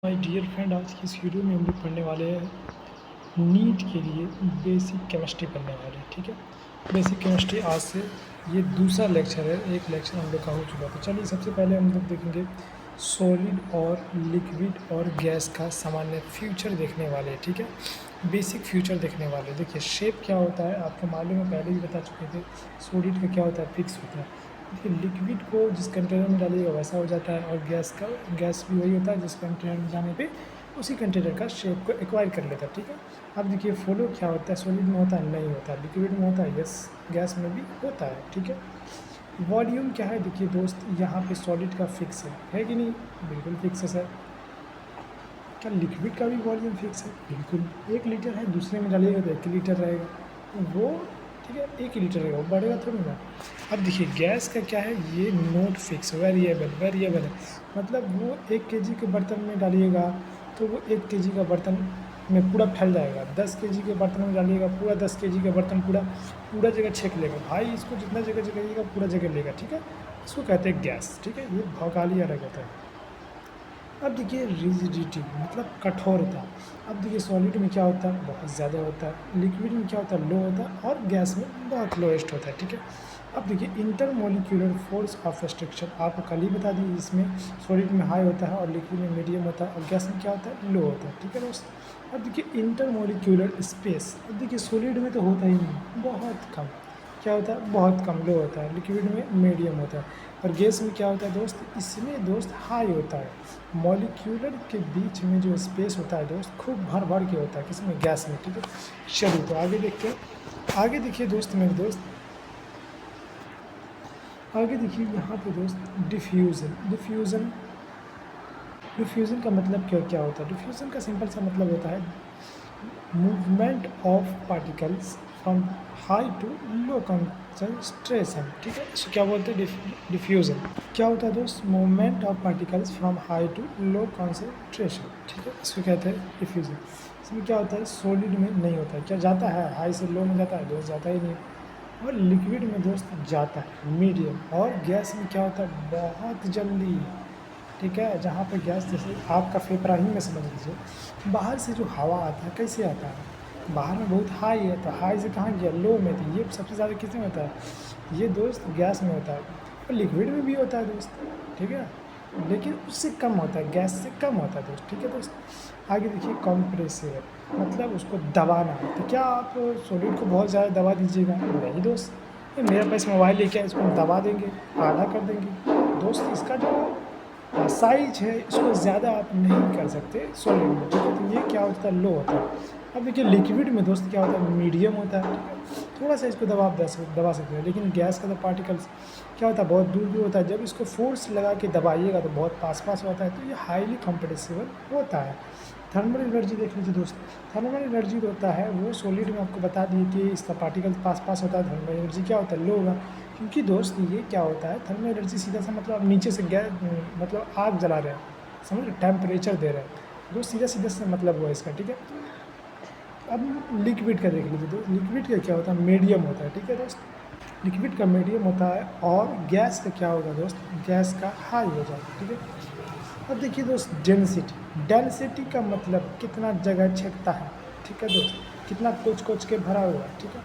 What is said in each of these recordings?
My dear friend, आज की इस वीडियो में हम लोग पढ़ने वाले हैं नीट के लिए बेसिक केमिस्ट्री पढ़ने वाले हैं। ठीक है, बेसिक केमिस्ट्री आज से ये दूसरा लेक्चर है। एक लेक्चर हम लोग का हो चुका। तो चलिए सबसे पहले हम लोग देखेंगे सॉलिड और लिक्विड और गैस का सामान्य फ्यूचर देखने वाले हैं। ठीक है, बेसिक फ्यूचर देखने वाले। देखिए शेप क्या होता है आपको मालूम है, पहले ही बता चुके थे। सॉलिड का क्या होता है, फिक्स होता है। देखिए लिक्विड को जिस कंटेनर में डालिएगा वैसा हो जाता है, और गैस भी वही होता है जिस कंटेनर में जाने पे उसी कंटेनर का शेप को एक्वायर कर लेता है। ठीक है, अब देखिए फ्लो क्या होता है, सॉलिड में होता है नहीं होता, लिक्विड में होता है यस, गैस में भी होता है। ठीक है, वॉल्यूम क्या है, देखिए दोस्त यहाँ पे सॉलिड का फिक्स है कि नहीं, बिल्कुल फिक्स है सर। क्या लिक्विड का भी वॉल्यूम फिक्स है, बिल्कुल। 1 लीटर है, दूसरे में डालिएगा तो 1 लीटर रहेगा, तो वो ठीक है 1 लीटर रहेगा, वो बढ़ेगा थोड़ी ना। अब देखिए गैस का क्या है, ये नोट फिक्स, वेरिएबल है। मतलब वो 1 kg के बर्तन में डालिएगा तो वो 1 kg का बर्तन में पूरा फैल जाएगा। 10 kg के बर्तन में डालिएगा पूरा 10 kg का बर्तन पूरा जगह छेक लेगा भाई, इसको जितना जगह जगह पूरा जगह लेगा। ठीक है, इसको कहते हैं गैस। ठीक है, ये भौकाली अलग होता है। अब देखिए रिजिडिटी मतलब कठोरता। अब देखिए सॉलिड में क्या होता है, बहुत ज़्यादा होता है। लिक्विड में क्या होता है, लो होता है। और गैस में बहुत लोएस्ट होता है। ठीक है, अब देखिए इंटरमोलिक्यूलर फोर्स ऑफ रिस्ट्रिक्शन आपको कल ही बता दी, इसमें सॉलिड में हाई होता है और लिक्विड में मीडियम होता है और गैस में क्या होता है, लो होता है। ठीक है दोस्त, अब देखिए इंटरमोलिक्यूलर स्पेस। अब देखिए सॉलिड में तो होता ही नहीं, बहुत कम। क्या होता है, बहुत कम लो होता है। लिक्विड में मीडियम होता है और गैस में क्या होता है दोस्त, इसमें दोस्त हाई होता है। मॉलिक्यूलर के बीच में जो स्पेस होता है दोस्त खूब भर भर के होता है, किसमें, गैस में। ठीक है, चलिए तो आगे देखते हैं। आगे देखिए दोस्त, मेरे दोस्त आगे देखिए यहाँ पे दोस्त डिफ्यूज़न का मतलब क्या क्या होता है। डिफ्यूज़न का सिंपल सा मतलब होता है movement of particles from high to low concentration. ठीक है, इसको क्या बोलते हैं, डिफ्यूज़न। क्या होता है दोस्त, movement of particles from high to low concentration. ठीक है, इसको कहते हैं डिफ्यूज़न। इसमें क्या होता है, सॉलिड में नहीं होता है। क्या जाता है, हाई से लो में जाता है दोस्त, जाता ही नहीं। और लिक्विड में दोस्त जाता है मीडियम। और गैस में क्या होता है, बहुत जल्दी। ठीक है, जहाँ पे गैस, जैसे आपका फेफड़ा ही में समझ लीजिए, बाहर से जो हवा आता है कैसे आता है, बाहर में बहुत हाई है तो हाई से कहाँ गया, लो में। तो ये सबसे ज़्यादा किसमें होता है, ये दोस्त गैस में होता है। और लिक्विड में भी होता है दोस्त। ठीक है, लेकिन उससे कम होता है, गैस से कम होता है दोस्त। ठीक है दोस्त, आगे देखिए कंप्रेसिबल मतलब उसको दबाना है। तो क्या आप सॉलिड को बहुत ज़्यादा दबा दीजिएगा, नहीं दोस्त। ये मेरे पास मोबाइल लेके इसको हम दबा देंगे, आधा कर देंगे दोस्त। इसका जो साइज है इसको ज़्यादा आप नहीं कर सकते सॉलिड में। ठीक है, तो ये क्या होता है, लो होता है। अब देखिए लिक्विड में दोस्त क्या होता है, मीडियम होता है। ठीक है, थोड़ा सा इसको दबा सकते हैं। लेकिन गैस का तो पार्टिकल्स क्या होता है, बहुत दूर दूर होता है। जब इसको फोर्स लगा के दबाइएगा तो बहुत पास पास होता है, तो ये हाईली कंप्रेसिबल होता है। थर्मल एनर्जी देख लीजिए दोस्त। थर्मल एनर्जी होता है वो सॉलिड में आपको बता दिए कि इसका पार्टिकल पास पास होता है। थर्मल एनर्जी क्या होता है, लो होगा। क्योंकि दोस्त ये क्या होता है, थर्मल एनर्जी सीधा सा मतलब आप नीचे से गैस मतलब आग जला रहे हैं, समझ रहे, टेम्परेचर दे रहे हैं दोस्त, सीधा सीधा से मतलब हुआ इसका। ठीक है, अब लिक्विड का देख लीजिए दोस्त। लिक्विड का क्या होता है, मीडियम होता है। ठीक है दोस्त, लिक्विड का मीडियम होता है। और गैस का क्या होगा दोस्त, गैस का हाई हो जाएगा। ठीक है, अब देखिए दोस्त डेंसिटी का मतलब कितना जगह छेकता है। ठीक है दोस्त, कितना कोच कोच के भरा हुआ है। ठीक है,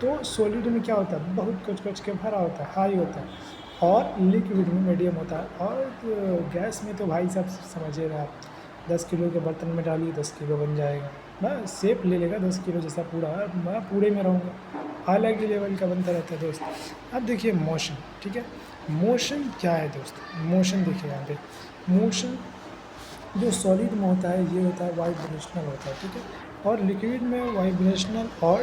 तो सॉलिड में क्या होता है, बहुत कोच कोच के भरा होता है, हाई होता है। और लिक्विड में मीडियम होता है। और गैस में तो भाई साहब समझिए रहे आप, 10 किलो के बर्तन में डालिए 10 किलो बन जाएगा, मैं शेप ले लेगा 10 किलो जैसा पूरा, मैं पूरे में रहूँगा। अलग ही लेवल का बनता रहता है दोस्त। अब देखिए मोशन। ठीक है, मोशन क्या है दोस्त, मोशन देखिए यहाँ पे, मोशन जो सॉलिड में होता है ये होता है वाइब्रेशनल होता है। ठीक है, और लिक्विड में वाइब्रेशनल और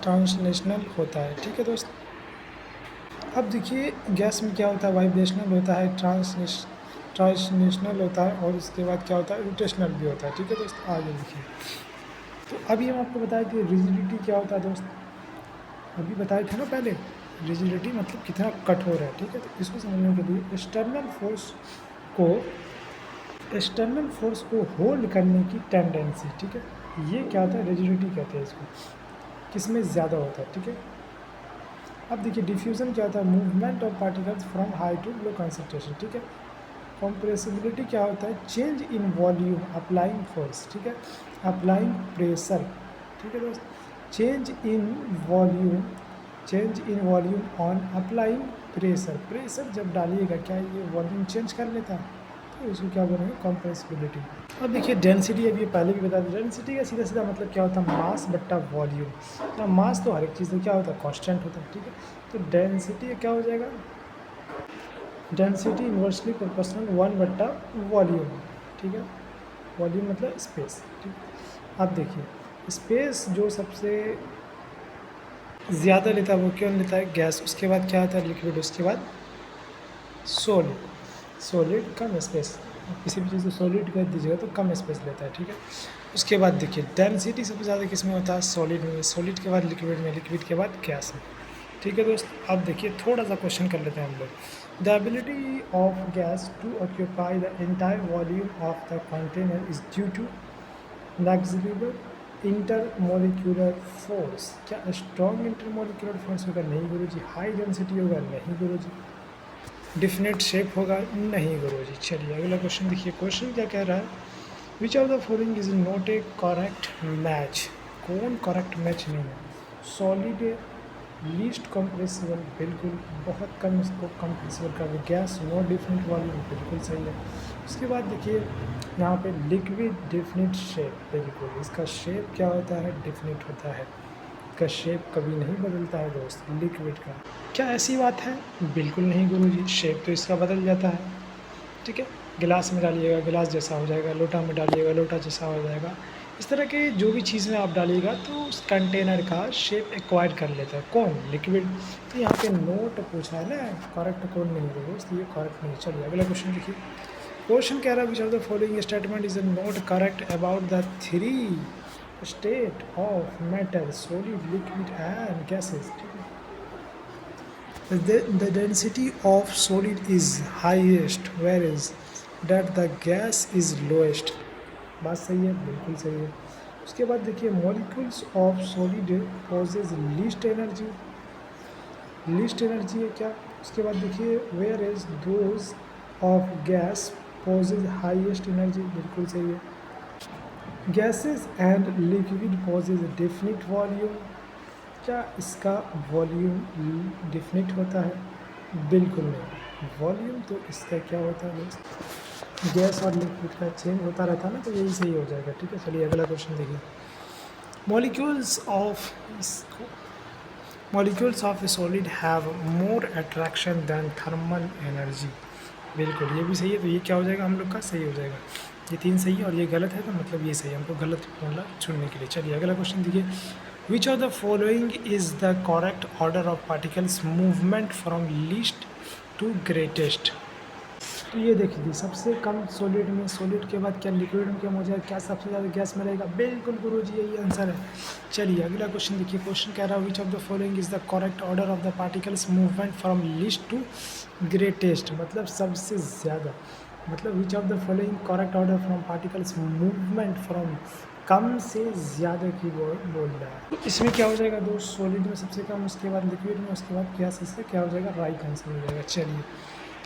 ट्रांसलेशनल होता है। ठीक है दोस्त, अब देखिए गैस में क्या होता है, वाइब्रेशनल होता है, ट्रांसलेशनल होता है, और इसके बाद क्या होता है, रोटेशनल भी होता है। ठीक है दोस्त, आगे देखिए। तो अभी हम आपको बताए थे रिजिडिटी क्या होता है दोस्त, अभी बताए थे ना पहले, रिजिडिटी मतलब कितना कठोर है। ठीक है, तो इसको समझने के लिए को एक्सटर्नल फोर्स को होल्ड करने की टेंडेंसी। ठीक है, ये क्या होता है, रिजिडिटी कहते हैं इसको, किसमें ज़्यादा होता है। ठीक है, अब देखिए डिफ्यूज़न क्या होता है, movement of particles from high to low concentration. ठीक है, कंप्रेसिबिलिटी क्या होता है? Change in volume applying force, ठीक है, अप्लाइंग प्रेशर, ठीक है दोस्त, change in volume, change in volume on applying pressure, pressure जब डालिएगा क्या ये वॉल्यूम चेंज कर लेता है, तो इसको क्या बोलेंगे? कंप्रेसिबिलिटी। अब देखिए डेंसिटी, अभी पहले भी बता दें, डेंसिटी का सीधा सीधा मतलब क्या होता है? मास बट्टा वॉल्यूम। तो मास तो हर एक चीज़ में क्या होता है? कांस्टेंट होता है, ठीक है। तो डेंसिटी क्या हो जाएगा? डेंसिटी इन्वर्सली प्रोपोर्शनल 1 बट्टा वॉल्यूम, ठीक है, वॉल्यूम मतलब स्पेस, ठीक है। अब देखिए स्पेस जो सबसे ज़्यादा लेता है वो क्यों लेता है? गैस, उसके बाद क्या आता है? लिक्विड, उसके बाद सॉलिड, सॉलिड कम स्पेस, किसी भी चीज़ को सॉलिड कर दीजिएगा तो कम स्पेस लेता है, ठीक है। उसके बाद देखिए डेंसिटी सबसे ज़्यादा किस में होता है? सॉलिड में, सॉलिड के बाद लिक्विड में, लिक्विड के बाद गैस में, ठीक है दोस्त। अब देखिए थोड़ा सा क्वेश्चन कर लेते हैं हम लोग। The ability of gas to occupy the entire volume of the container is due to negligible intermolecular force. क्या स्ट्रॉन्ग इंटरमोलिक्यूलर फोर्स होगा? नहीं गुरु जी। हाई डेंसिटी होगा? नहीं गुरु जी। डिफिनेट शेप होगा? नहीं गुरु जी। चलिए अगला क्वेश्चन देखिए, क्वेश्चन क्या कह रहा है? Which of the following is not A correct match. कौन करेक्ट मैच नहीं है? सॉलिड लीस्ट कंप्रेसिबल, बिल्कुल, बहुत कम इसको कंप्रेसिबल का। गैस नो डिफिनिट वॉल्यूम, बिल्कुल सही है। उसके बाद देखिए यहाँ पे लिक्विड डिफिनिट शेप, बिल्कुल, इसका शेप क्या होता है? डिफिनिट होता है, इसका शेप कभी नहीं बदलता है दोस्त लिक्विड का। क्या ऐसी बात है? बिल्कुल नहीं गुरुजी, शेप तो इसका बदल जाता है, ठीक है। गिलास में डालिएगा गिलास जैसा हो जाएगा, लोटा में डालिएगा लोटा जैसा हो जाएगा। इस तरह के जो भी चीज़ में आप डालिएगा तो उस कंटेनर का शेप एक्वायर कर लेता है। कौन? लिक्विड। तो यहाँ पे नोट पूछा है ना, करेक्ट कौन नहीं है दोस्त, ये करेक्ट नहीं। चलिए अगला क्वेश्चन देखिए, क्वेश्चन कह रहा है which of the following statement is not correct about the three state of matter, solid, liquid and gases, ठीक है। The density of solid is highest whereas that the gas is lowest। बात सही है, बिल्कुल सही है। उसके बाद देखिए molecules of solid possess least energy, least energy है क्या? उसके बाद देखिए where is those of gas possess highest energy, बिल्कुल सही है। Gases and liquid possess definite volume, क्या इसका वॉल्यूम डिफिनिट होता है? बिल्कुल नहीं। वॉल्यूम तो इसका क्या होता है दोस्त? गैस और लिक्विड का चेंज होता रहता है ना, तो यही सही हो जाएगा, ठीक है। चलिए अगला क्वेश्चन देखिए, molecules of a solid have more attraction than thermal energy, बिल्कुल ये भी सही है। तो ये क्या हो जाएगा? हम लोग का सही हो जाएगा। ये तीन सही है और ये गलत है, तो मतलब ये सही है, हमको गलत फॉर्मूला चुनने के लिए। चलिए अगला क्वेश्चन देखिए, which of the following is the correct order of particles movement from least to greatest. तो ये देखिए सबसे कम सॉलिड में, सॉलिड के बाद क्या लिक्विड में कम हो जाएगा, क्या सबसे ज़्यादा गैस में रहेगा? बिल्कुल गुरुजी यही आंसर है। चलिए अगला क्वेश्चन देखिए, क्वेश्चन कह रहा है which of the following is the correct order of the particles movement from least to greatest, मतलब सबसे ज़्यादा, मतलब which of the following correct order from particles movement from, कम से ज़्यादा की बोल रहा है। तो इसमें क्या हो जाएगा दोस्त? सॉलिड में सबसे कम, उसके बाद लिक्विड में, उसके बाद गैस, इससे क्या हो जाएगा? राइट आंसर हो जाएगा। चलिए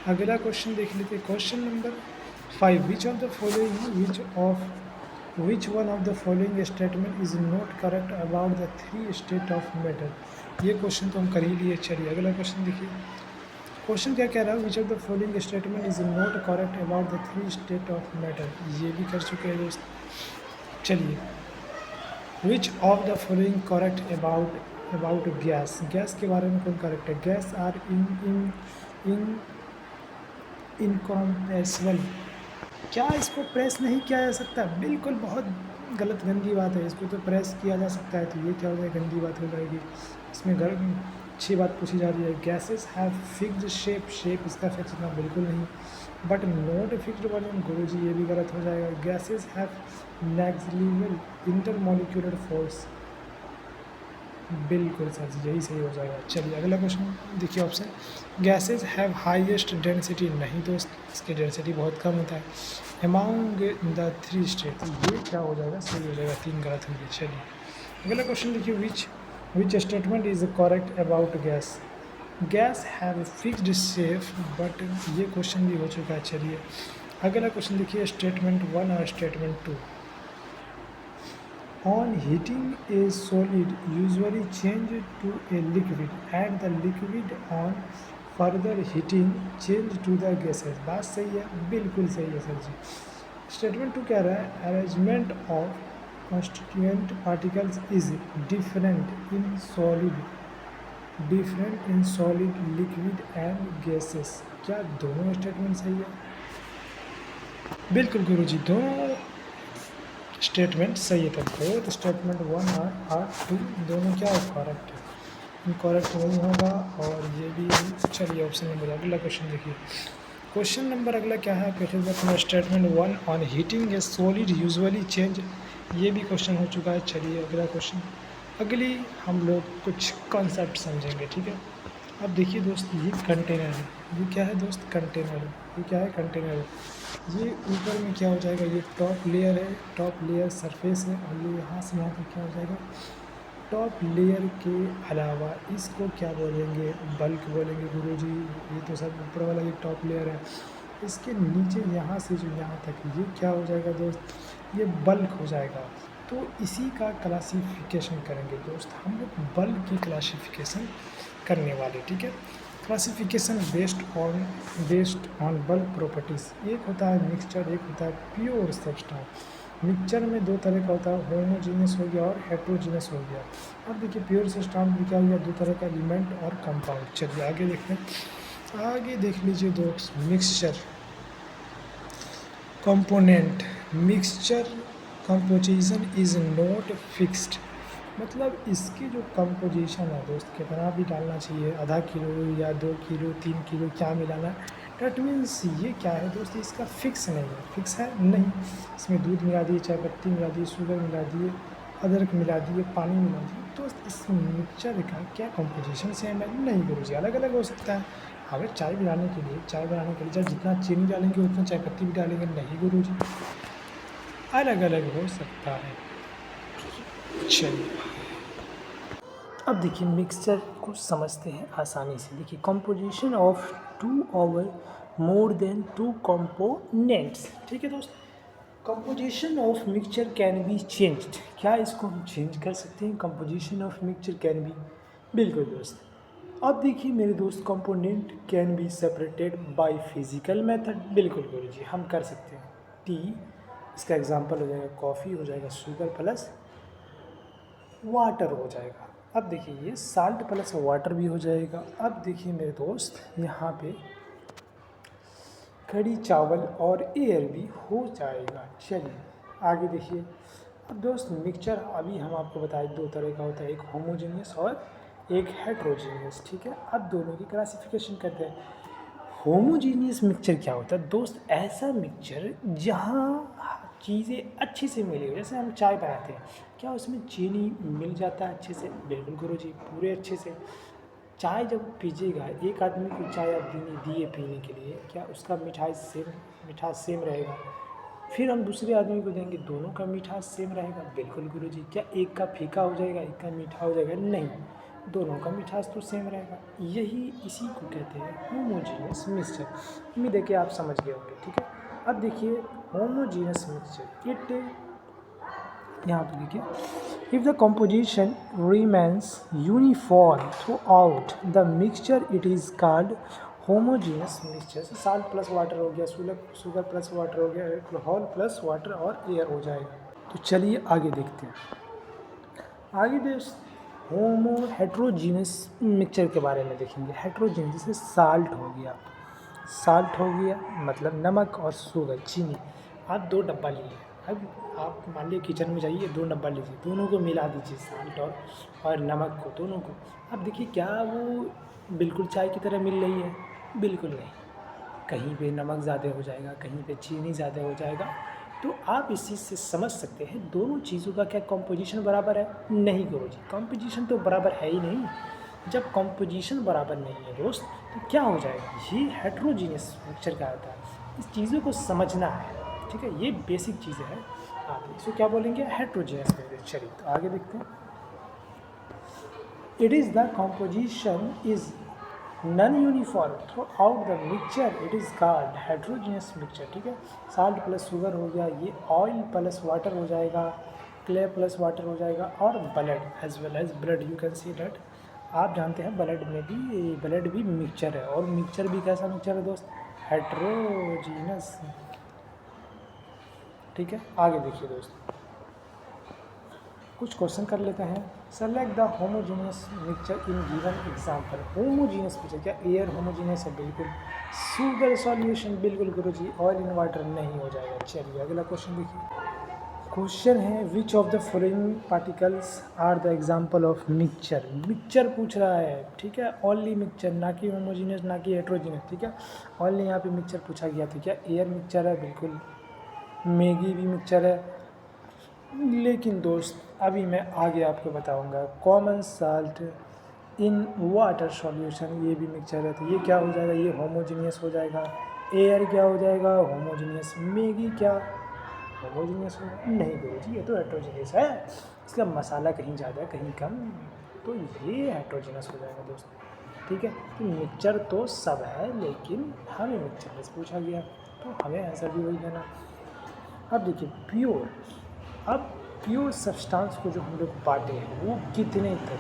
अगला क्वेश्चन देख लेते हैं, question number 5, which of the following which one of the following statement is not correct about the three state of matter. ये क्वेश्चन तो हम कर ही लिए। चलिए अगला क्वेश्चन देखिए, क्वेश्चन क्या कह रहा है? Which of the following statement is not correct about the three state of matter, ये भी कर चुके हैं दोस्त। चलिए विच of the following correct about gas, gas के बारे में कौन करेक्ट है? गैस आर इन इनकॉम्प्रेसिबल, क्या इसको प्रेस नहीं किया जा सकता? बिल्कुल, बहुत गलत गंदी बात है, इसको तो प्रेस किया जा सकता है, तो ये क्या हो जाएगा? गंदी बात हो जाएगी। इसमें अच्छी बात पूछी जा रही है, gases have fixed shape, shape इसका फिक्स होना बिल्कुल नहीं, बट नॉट फिक्स्ड वॉल्यूम, गुरु जी ये भी गलत हो जाएगा। Gases have negligible intermolecular force, बिल्कुल सर जी यही सही हो जाएगा। चलिए अगला क्वेश्चन देखिए, option gases have highest density, नहीं दोस्त, इसकी डेंसिटी बहुत कम होता है। अमाउंग द थ्री स्टेट, ये क्या हो जाएगा? सही हो जाएगा, तीन गलत होंगे। चलिए अगला क्वेश्चन देखिए, which statement is correct about gas, guys have fixed shape but, ये क्वेश्चन भी हो चुका है। चलिए अगला क्वेश्चन देखिए, स्टेटमेंट 1 और statement 2। On heating a solid usually change to a liquid and the liquid on further heating change to the gases. बात सही है, बिल्कुल सही है सर जी। स्टेटमेंट 2 कह रहा है arrangement of constituent particles is different in solid, liquid and gases। क्या दोनों स्टेटमेंट सही है? बिल्कुल गुरुजी, दोनों स्टेटमेंट सही है। तब बोथ स्टेटमेंट 1 और 2 दोनों क्या है, करेक्ट है, इनकरेक्ट नहीं होगा। और ये भी, चलिए ऑप्शन नंबर अगला क्वेश्चन देखिए। क्वेश्चन नंबर अगला क्या है, अपना statement 1 on heating a solid usually change, ये भी क्वेश्चन हो चुका है। चलिए अगला क्वेश्चन, अगली हम लोग कुछ कॉन्सेप्ट समझेंगे, ठीक है। अब देखिए दोस्त, ये कंटेनर है, ये क्या है दोस्त, कंटेनर है। ये क्या है, कंटेनर है। ये ऊपर में क्या हो जाएगा, ये टॉप लेयर है, टॉप लेयर सरफेस है, और ये यहाँ से यहाँ तक क्या हो जाएगा, टॉप लेयर के अलावा इसको क्या बोलेंगे, बल्क बोलेंगे गुरुजी। ये तो सब ऊपर वाला ये टॉप लेयर है, इसके नीचे यहाँ से जो यहाँ तक ये क्या हो जाएगा दोस्त, ये बल्क हो जाएगा। तो इसी का क्लासिफिकेशन करेंगे दोस्त हम लोग, बल्क की क्लासिफिकेशन करने वाले, ठीक है। Classification based on bulk properties. एक होता है मिक्सचर, एक होता है प्योर सब्सटेंस। मिक्सचर में दो तरह का होता है, होमोजीनियस हो गया और हेट्रोजीनियस हो गया। अब देखिए प्योर सब्सटेंस में क्या हो गया, दो तरह का एलिमेंट और कंपाउंड। चलिए आगे देखते हैं, आगे देख लीजिए दोस्त, mixture component. Mixture composition is not fixed, मतलब इसकी जो कंपोजिशन है दोस्त, कितना भी डालना चाहिए, आधा किलो या 2 किलो 3 किलो क्या मिलाना है, डैट मीन्स ये क्या है दोस्त, इसका फिक्स नहीं है। फिक्स है नहीं, इसमें दूध मिला दिए, चाय पत्ती मिला दिए, शुगर मिला दिए, अदरक मिला दिए, पानी मिला दिए, तो इस मिक्सचर का क्या कंपोजिशन सेम है, नहीं गुरुजी, अलग अलग हो सकता है। अगर चाय बनाने के लिए जब जितना चीनी डालेंगे उतना चाय पत्ती भी डालेंगे, नहीं गुरुजी, अलग अलग हो सकता है। चलिए अब देखिए मिक्सचर को समझते हैं आसानी से। देखिए कंपोजिशन ऑफ 2 और मोर देन 2 कंपोनेंट्स, ठीक है दोस्त। Composition of mixture can be changed, क्या इसको हम चेंज कर सकते हैं, composition of mixture can be, बिल्कुल दोस्त। अब देखिए मेरे दोस्त, component can be separated by physical method, बिल्कुल गुरुजी हम कर सकते हैं। टी, इसका एग्जांपल हो जाएगा कॉफ़ी, हो जाएगा शुगर प्लस वाटर हो जाएगा। अब देखिए ये साल्ट प्लस वाटर भी हो जाएगा। अब देखिए मेरे दोस्त, यहाँ पे कड़ी चावल और एयर भी हो जाएगा। चलिए आगे देखिए। अब दोस्त मिक्सचर अभी हम आपको बताए दो तरह का होता है, एक होमोजेनियस और एक हेट्रोजेनियस, ठीक है। अब दोनों की क्लासिफिकेशन करते हैं। होमोजीनियस मिक्सचर क्या होता है दोस्त, ऐसा मिक्सचर जहाँ चीज़ें अच्छी से मिली हो। जैसे हम चाय बनाते हैं, क्या उसमें चीनी मिल जाता है अच्छे से, बिल्कुल गुरुजी पूरे अच्छे से। चाय जब पीजिएगा, एक आदमी को चाय आप दिए पीने के लिए, क्या उसका मिठास सेम रहेगा? फिर हम दूसरे आदमी को देंगे, दोनों का मिठास सेम रहेगा, बिल्कुल गुरुजी। क्या एक का फीका हो जाएगा, एक का मीठा हो जाएगा? नहीं, दोनों का मिठास तो सेम रहेगा। यही इसी को कहते हैं होमोजीनियस मिक्सचर। उम्मीद है कि आप समझ गए होंगे, ठीक है। अब देखिए होमोजीनियस मिक्सचर, इट, यहाँ पे देखिए, if the composition remains uniform through out the mixture it is called homogeneous mixture. Salt plus water हो गया, शुगर प्लस वाटर हो गया, अल्कोहल प्लस वाटर और एयर हो जाएगा। तो चलिए आगे देखते हैं। आगे हेट्रोजीनियस मिक्सचर के बारे में देखेंगे। हेट्रोजीनियस जैसे साल्ट हो गया मतलब नमक और शुगर, चीनी। आप 2 डब्बा लिए, अब आप मान लीजिए किचन में जाइए, 2 डब्बा लीजिए, दोनों को मिला दीजिए, साल्ट और नमक को, दोनों को। अब देखिए क्या वो बिल्कुल चाय की तरह मिल रही है? बिल्कुल नहीं, कहीं पे नमक ज़्यादा हो जाएगा, कहीं पे चीनी ज़्यादा हो जाएगा। तो आप इस चीज़ से समझ सकते हैं दोनों चीज़ों का क्या कंपोजिशन बराबर है? नहीं गुरुजी, कंपोजिशन तो बराबर है ही नहीं। जब कंपोजिशन बराबर नहीं है दोस्त, तो क्या हो जाएगा? ये हेट्रोजीनियस मिक्सचर का होता है। इस चीज़ों को समझना है, ठीक है, ये बेसिक चीज़ें हैं। आप इसको क्या बोलेंगे? Heterogeneous mixture. चलिए तो आगे देखते हैं। It is the composition is non uniform through out the mixture it is called heterogeneous mixture, ठीक है। साल्ट प्लस शुगर हो गया, ये ऑयल प्लस वाटर हो जाएगा, क्ले प्लस वाटर हो जाएगा, और blood as well as blood, you can see that. आप जानते हैं ब्लड भी मिक्सचर है, और मिक्सचर भी कैसा मिक्सचर है दोस्त, हेट्रोजीनस, ठीक है। आगे देखिए दोस्त, कुछ क्वेश्चन कर लेते हैं। Select the homogeneous mixture in given example. Homogeneous mixture, क्या एयर होमोजीनियस है? बिल्कुल। शुगर सॉल्यूशन, बिल्कुल गुरुजी। ऑयल इन वाटर नहीं हो जाएगा। चलिए अगला क्वेश्चन देखिए। क्वेश्चन है which of the following particles are the example of mixture. Mixture पूछ रहा है, ठीक है, ओनली मिक्सचर, ना कि होमोजीनियस ना कि हेट्रोजीनियस, ठीक है। ओनली यहाँ पे मिक्सचर पूछा गया, तो क्या एयर मिक्सचर है? बिल्कुल। मैगी भी मिक्सचर है। लेकिन दोस्त अभी मैं आगे आपको बताऊंगा, common salt in water solution, ये भी मिक्सचर है, तो ये क्या हो जाएगा, ये होमोजीनियस हो जाएगा। एयर क्या हो जाएगा, होमोजीनियस। मैगी क्या होमोजीनियस हो? नहीं गुरुजी, ये तो हेट्रोजीनियस है, इसका मसाला कहीं ज़्यादा कहीं कम, तो ये हेट्रोजीनियस हो जाएगा दोस्त, ठीक है। तो मिक्सचर तो सब है, लेकिन हमें मिक्सचर बस पूछा गया, तो हमें आंसर भी वही देना। अब देखिए प्योर, अब प्योर सब्सटेंस को जो हम लोग बांटे हैं वो कितने थे,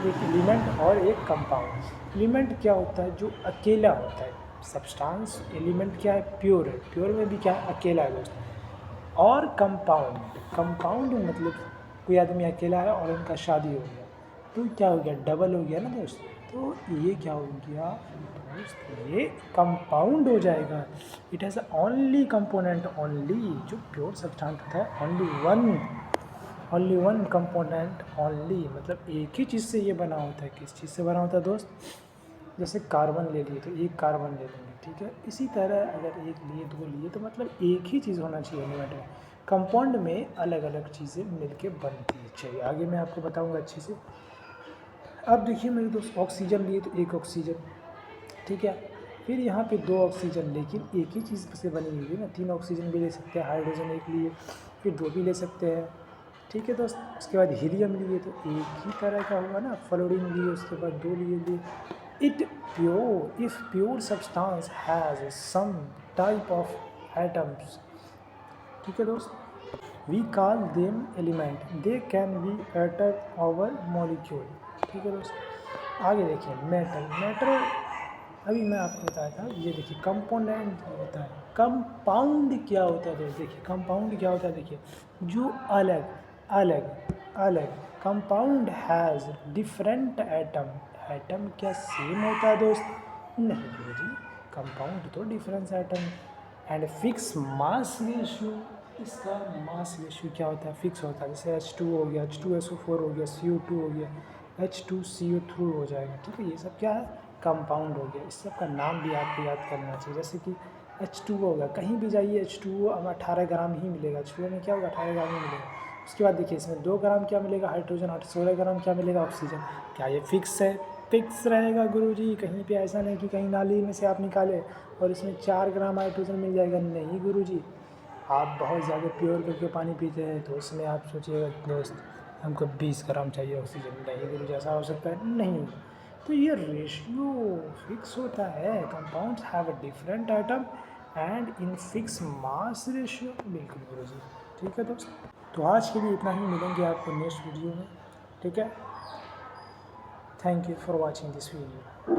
एक एलिमेंट और एक कंपाउंड। एलिमेंट क्या होता है, जो अकेला होता है। सब्सटेंस एलिमेंट क्या है, प्योर है, प्योर में भी क्या है, अकेला है दोस्त। और कंपाउंड, कंपाउंड मतलब कोई आदमी अकेला है और उनका शादी हो गया, तो क्या हो गया, डबल हो गया ना दोस्त। तो ये क्या हो गया दोस्त, ये कंपाउंड हो जाएगा। It has only component, only जो प्योर सब्सटेंस होता है, ओनली वन कंपोनेंट ओनली, मतलब एक ही चीज़ से ये बना होता है। किस चीज़ से बना होता है दोस्त, जैसे कार्बन ले लिए तो एक कार्बन ले लेंगे, ठीक है। इसी तरह अगर एक लिए दो लिए तो मतलब एक ही चीज़ होना चाहिए एलिमेंट में। कंपाउंड में अलग अलग चीज़ें मिलके बनती है। चलिए आगे मैं आपको बताऊंगा अच्छे से। अब देखिए मेरे दोस्त, ऑक्सीजन लिए तो एक ऑक्सीजन, ठीक है। फिर यहाँ पे दो ऑक्सीजन, लेकिन एक ही चीज़ से बनी हुई है ना, तीन ऑक्सीजन भी ले सकते हैं, हाइड्रोजन एक लिए, फिर दो भी ले सकते हैं, ठीक है दोस्त। उसके बाद हीलियम लिए तो एक ही तरह का होगा ना, फ्लोरीन लिए, उसके बाद दो लिए। It pure, if pure substance has some type of atoms, ठीक है दोस्त, we call them element, they can be either our molecule, ठीक है दोस्त। आगे देखिए मैटर अभी मैं आपको बताया था, ये देखिए कंपोनेंट होता है। कंपाउंड क्या होता है दोस्त, देखिए कंपाउंड क्या होता है, देखिए जो अलग अलग अलग, compound has different atom. Atom क्या सेम होता है दोस्त, नहीं गुरुजी, कंपाउंड तो difference atom. And fix mass ratio, इसका मास रेशियो क्या होता है, फिक्स होता है। जैसे H2 हो गया, H2SO4 हो गया, CO2 हो गया, H2CO3 हो जाएगा, ठीक है। ये सब क्या है, कंपाउंड हो गया। इस सब का नाम भी आपको याद करना चाहिए। जैसे कि H2O हो गया, कहीं भी जाइए H2O अब 18 ग्राम ही मिलेगा। H2O में क्या होगा, 18 ग्राम ही मिलेगा। उसके बाद देखिए इसमें 2 ग्राम क्या मिलेगा, हाइड्रोजन, और 16 ग्राम क्या मिलेगा, ऑक्सीजन। क्या ये फिक्स है, फिक्स रहेगा गुरुजी। कहीं पे ऐसा नहीं कि कहीं नाली में से आप निकाले और इसमें 4 ग्राम हाइड्रोजन मिल जाएगा, नहीं गुरुजी। आप बहुत ज़्यादा प्योर करके पानी पीते हैं तो उसमें आप सोचिएगा दोस्त हमको 20 ग्राम चाहिए ऑक्सीजन, नहीं गुरुजी ऐसा हो सकता है, नहीं। तो ये रेशियो फिक्स होता है। Compounds have a different item and in fix mass ratio, बिल्कुल गुरुजी, ठीक है दोस्त। तो आज के लिए इतना ही, मिलेंगे आपको नेक्स्ट वीडियो में, ठीक है। Thank you for watching this video.